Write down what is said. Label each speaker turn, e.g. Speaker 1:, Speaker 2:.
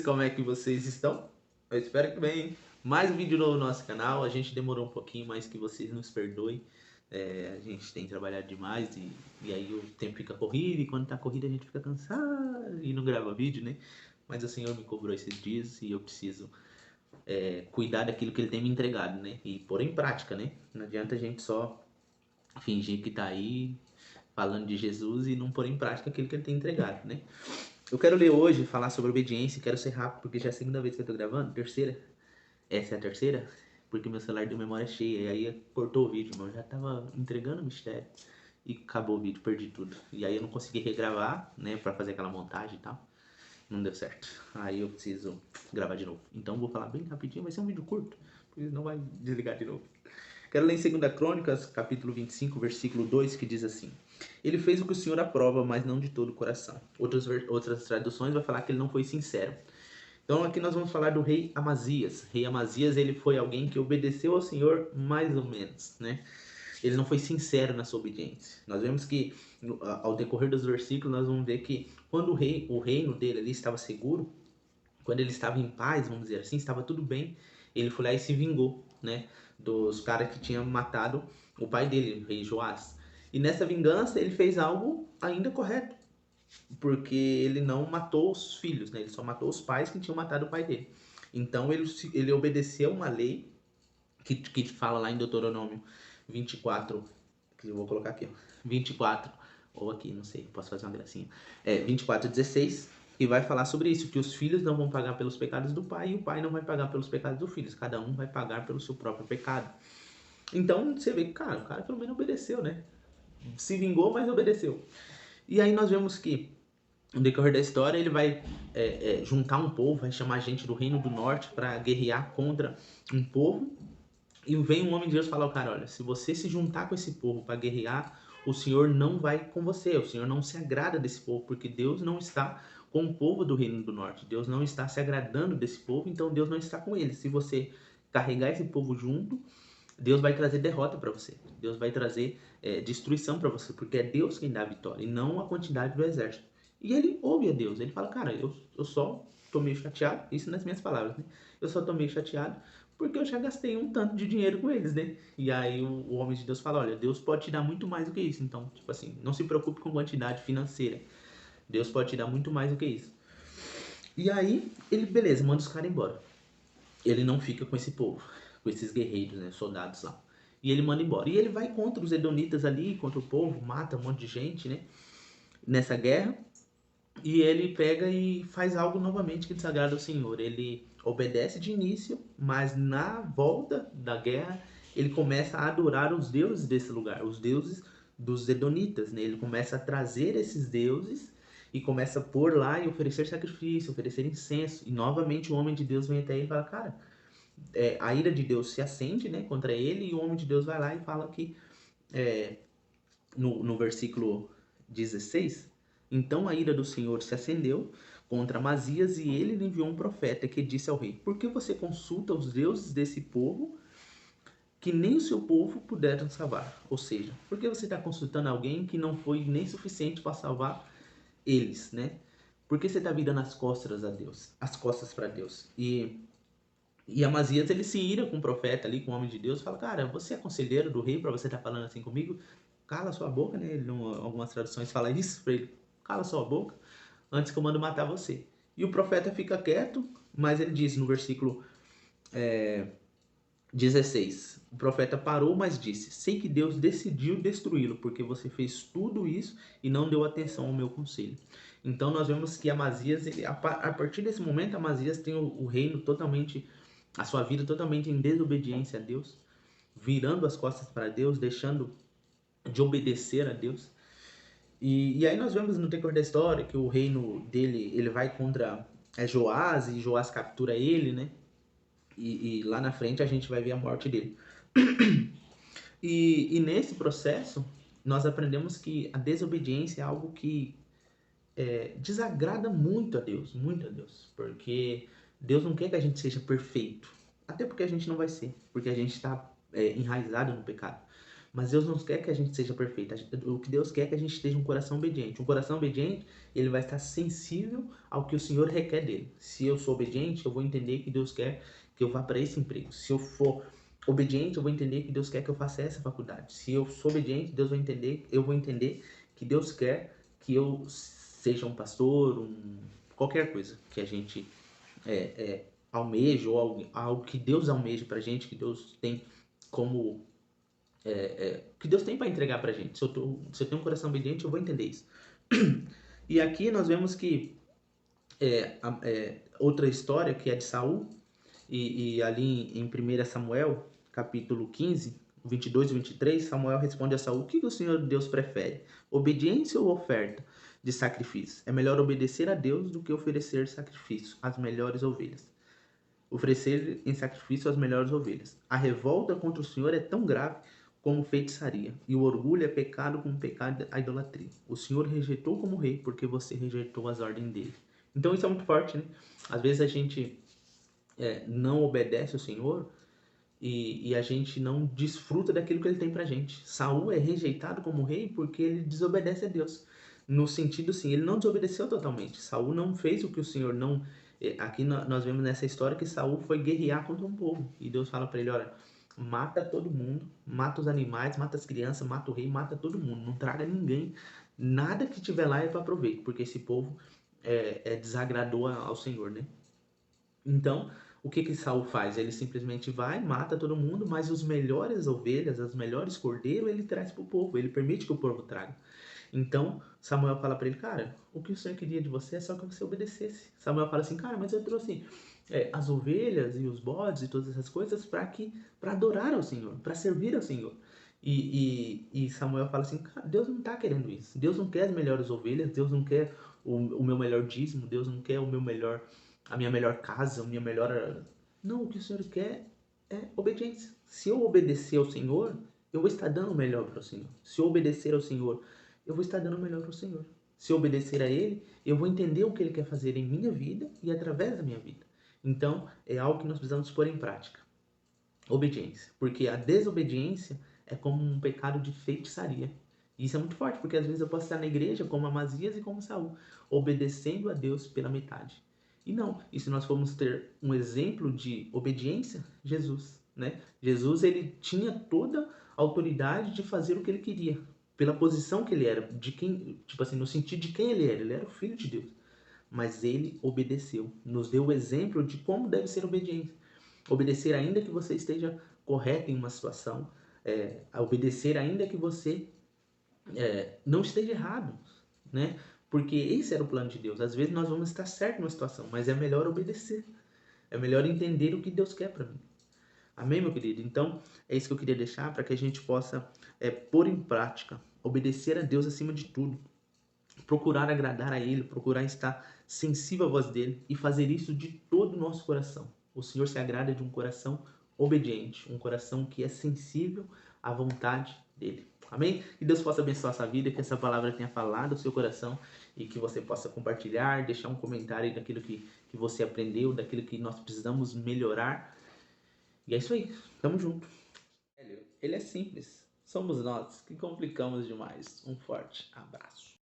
Speaker 1: como é que vocês estão? Eu espero que bem. Mais um vídeo novo no nosso canal. A gente demorou um pouquinho, mas que vocês nos perdoem. A gente tem trabalhado demais e aí o tempo fica corrido e quando tá corrido a gente fica cansado e não grava vídeo, né? Mas o Senhor me cobrou esses dias e eu preciso cuidar daquilo que Ele tem me entregado, né? E pôr em prática, né? Não adianta a gente só fingir que tá aí falando de Jesus e não pôr em prática aquilo que Ele tem entregado, né? Eu quero ler hoje, falar sobre obediência, quero ser rápido, porque já é a segunda vez que eu tô gravando, terceira. Essa é a terceira, porque meu celular deu memória cheia, e aí cortou o vídeo, mas eu já tava entregando o mistério. E acabou o vídeo, perdi tudo. E aí eu não consegui regravar, né, pra fazer aquela montagem e tal. Não deu certo. Aí eu preciso gravar de novo. Então vou falar bem rapidinho, vai ser um vídeo curto, porque não vai desligar de novo. Quero ler em 2 Crônicas, capítulo 25, versículo 2, que diz assim: Ele fez o que o Senhor aprova, mas não de todo o coração. Outras traduções vai falar que ele não foi sincero. Então aqui nós vamos falar do rei Amazias. Rei Amazias, ele foi alguém que obedeceu ao Senhor mais ou menos, né? Ele não foi sincero na sua obediência. Nós vemos que ao decorrer dos versículos nós vamos ver que quando o reino dele ali estava seguro, quando ele estava em paz, vamos dizer assim, estava tudo bem, ele foi lá e se vingou, né, dos caras que tinham matado o pai dele, o rei Joás. E nessa vingança ele fez algo ainda correto, porque ele não matou os filhos, né, ele só matou os pais que tinham matado o pai dele. Então ele obedeceu uma lei que fala lá em Deuteronômio 24, que eu vou colocar aqui, ó, 24, ou aqui, não sei, posso fazer uma gracinha. 24:16, e vai falar sobre isso, que os filhos não vão pagar pelos pecados do pai, e o pai não vai pagar pelos pecados dos filhos, cada um vai pagar pelo seu próprio pecado. Então você vê que, cara, o cara pelo menos obedeceu, né? Se vingou, mas obedeceu. E aí nós vemos que no decorrer da história ele vai juntar um povo, vai chamar gente do Reino do Norte para guerrear contra um povo. E vem um homem de Deus falar ao cara: olha, se você se juntar com esse povo para guerrear, o Senhor não vai com você, o Senhor não se agrada desse povo, porque Deus não está com o povo do Reino do Norte, Deus não está se agradando desse povo, então Deus não está com ele. Se você carregar esse povo junto, Deus vai trazer derrota para você, Deus vai trazer destruição para você, porque é Deus quem dá a vitória e não a quantidade do exército. E ele ouve a Deus, ele fala: cara, eu só tô meio chateado, isso nas minhas palavras, né? Eu só tô meio chateado porque eu já gastei um tanto de dinheiro com eles, né? E aí o homem de Deus fala: olha, Deus pode te dar muito mais do que isso, então, tipo assim, não se preocupe com quantidade financeira, Deus pode te dar muito mais do que isso. E aí ele, beleza, manda os caras embora. Ele não fica com esse povo, com esses guerreiros, né, soldados lá. E ele manda embora. E ele vai contra os edonitas ali, contra o povo, mata um monte de gente, né, nessa guerra. E ele pega e faz algo novamente que desagrada ao Senhor. Ele obedece de início, mas na volta da guerra ele começa a adorar os deuses desse lugar, os deuses dos edonitas, né? Ele começa a trazer esses deuses e começa a pôr lá e oferecer sacrifício, oferecer incenso. E novamente o homem de Deus vem até ele e fala: cara, a ira de Deus se acende, né, contra ele, e o homem de Deus vai lá e fala que no versículo 16: então a ira do Senhor se acendeu contra Amazias e ele lhe enviou um profeta que disse ao rei: por que você consulta os deuses desse povo que nem o seu povo puderam salvar? Ou seja, por que você está consultando alguém que não foi nem suficiente para salvar eles, né? Por que você está virando as costas a Deus, as costas para Deus? E Amazias, ele se ira com o profeta ali, com o homem de Deus, fala: cara, você é conselheiro do rei para você estar falando assim comigo? Cala sua boca, né? Ele, algumas traduções falam isso para ele: cala sua boca, antes que eu mando matar você. E o profeta fica quieto, mas ele diz no versículo 16: o profeta parou, mas disse: sei que Deus decidiu destruí-lo, porque você fez tudo isso e não deu atenção ao meu conselho. Então nós vemos que Amazias, a partir desse momento, Amazias tem o reino totalmente, a sua vida totalmente em desobediência a Deus, virando as costas para Deus, deixando de obedecer a Deus. E aí nós vemos no decorrer da história que o reino dele, ele vai contra Joás, e Joás captura ele, né? E lá na frente a gente vai ver a morte dele. E nesse processo, nós aprendemos que a desobediência é algo que desagrada muito a Deus, porque Deus não quer que a gente seja perfeito, até porque a gente não vai ser, porque a gente está enraizado no pecado. Mas Deus não quer que a gente seja perfeito. O que Deus quer é que a gente esteja um coração obediente. Um coração obediente, ele vai estar sensível ao que o Senhor requer dele. Se eu sou obediente, eu vou entender que Deus quer que eu vá para esse emprego. Se eu for obediente, eu vou entender que Deus quer que eu faça essa faculdade. Se eu sou obediente, eu vou entender que Deus quer que eu seja um pastor, qualquer coisa que a gente almeja, ou algo que Deus almeja pra gente, que Deus tem como que Deus tem para entregar pra gente. Se eu tenho um coração obediente, eu vou entender isso. E aqui nós vemos que outra história que é de Saul, e ali em 1 Samuel, capítulo 15, 22 e 23, Samuel responde a Saul: o que o Senhor Deus prefere? Obediência ou oferta de sacrifício? É melhor obedecer a Deus do que oferecer sacrifício às melhores ovelhas. Oferecer em sacrifício as melhores ovelhas. A revolta contra o Senhor é tão grave como feitiçaria, e o orgulho é pecado como pecado a idolatria. O Senhor rejeitou como rei, porque você rejeitou as ordens dele. Então isso é muito forte, né? Às vezes a gente não obedece ao Senhor e a gente não desfruta daquilo que ele tem pra gente. Saul é rejeitado como rei porque ele desobedece a Deus. No sentido assim, ele não desobedeceu totalmente. Saul não fez o que o Senhor não. Aqui nós vemos nessa história que Saul foi guerrear contra um povo. E Deus fala pra ele: olha, mata todo mundo, mata os animais, mata as crianças, mata o rei, mata todo mundo. Não traga ninguém. Nada que tiver lá é para proveito, porque esse povo desagradou ao Senhor, né? Então, o que Saul faz? Ele simplesmente vai, mata todo mundo, mas os melhores ovelhas, os melhores cordeiros, ele traz para o povo, ele permite que o povo traga. Então, Samuel fala para ele: cara, o que o Senhor queria de você é só que você obedecesse. Samuel fala assim: cara, mas eu trouxe as ovelhas e os bodes e todas essas coisas para adorar ao Senhor, para servir ao Senhor. E Samuel fala assim: cara, Deus não está querendo isso. Deus não quer as melhores ovelhas, Deus não quer o meu melhor dízimo, Deus não quer a minha melhor casa, a minha melhor. Não, o que o Senhor quer é obediência. Se eu obedecer ao Senhor, eu vou estar dando o melhor para o Senhor. Se eu obedecer ao Senhor, eu vou estar dando o melhor para o Senhor. Se eu obedecer a Ele, eu vou entender o que Ele quer fazer em minha vida e através da minha vida. Então, é algo que nós precisamos pôr em prática. Obediência. Porque a desobediência é como um pecado de feitiçaria. E isso é muito forte, porque às vezes eu posso estar na igreja como Amazias e como Saul, obedecendo a Deus pela metade. E não, e se nós formos ter um exemplo de obediência, Jesus, né? Jesus, ele tinha toda a autoridade de fazer o que ele queria, pela posição que ele era, de quem, tipo assim, no sentido de quem ele era o filho de Deus. Mas ele obedeceu, nos deu o exemplo de como deve ser obediência. Obedecer ainda que você esteja correto em uma situação, a obedecer ainda que você não esteja errado, né? Porque esse era o plano de Deus. Às vezes nós vamos estar certo numa situação, mas é melhor obedecer. É melhor entender o que Deus quer para mim. Amém, meu querido? Então, é isso que eu queria deixar para que a gente possa pôr em prática, obedecer a Deus acima de tudo, procurar agradar a Ele, procurar estar sensível à voz dEle e fazer isso de todo o nosso coração. O Senhor se agrada de um coração obediente, um coração que é sensível à vontade dEle. Amém? Que Deus possa abençoar a sua vida, que essa palavra tenha falado ao seu coração e que você possa compartilhar, deixar um comentário daquilo que você aprendeu, daquilo que nós precisamos melhorar. E é isso aí. Tamo junto. Ele é simples. Somos nós que complicamos demais. Um forte abraço.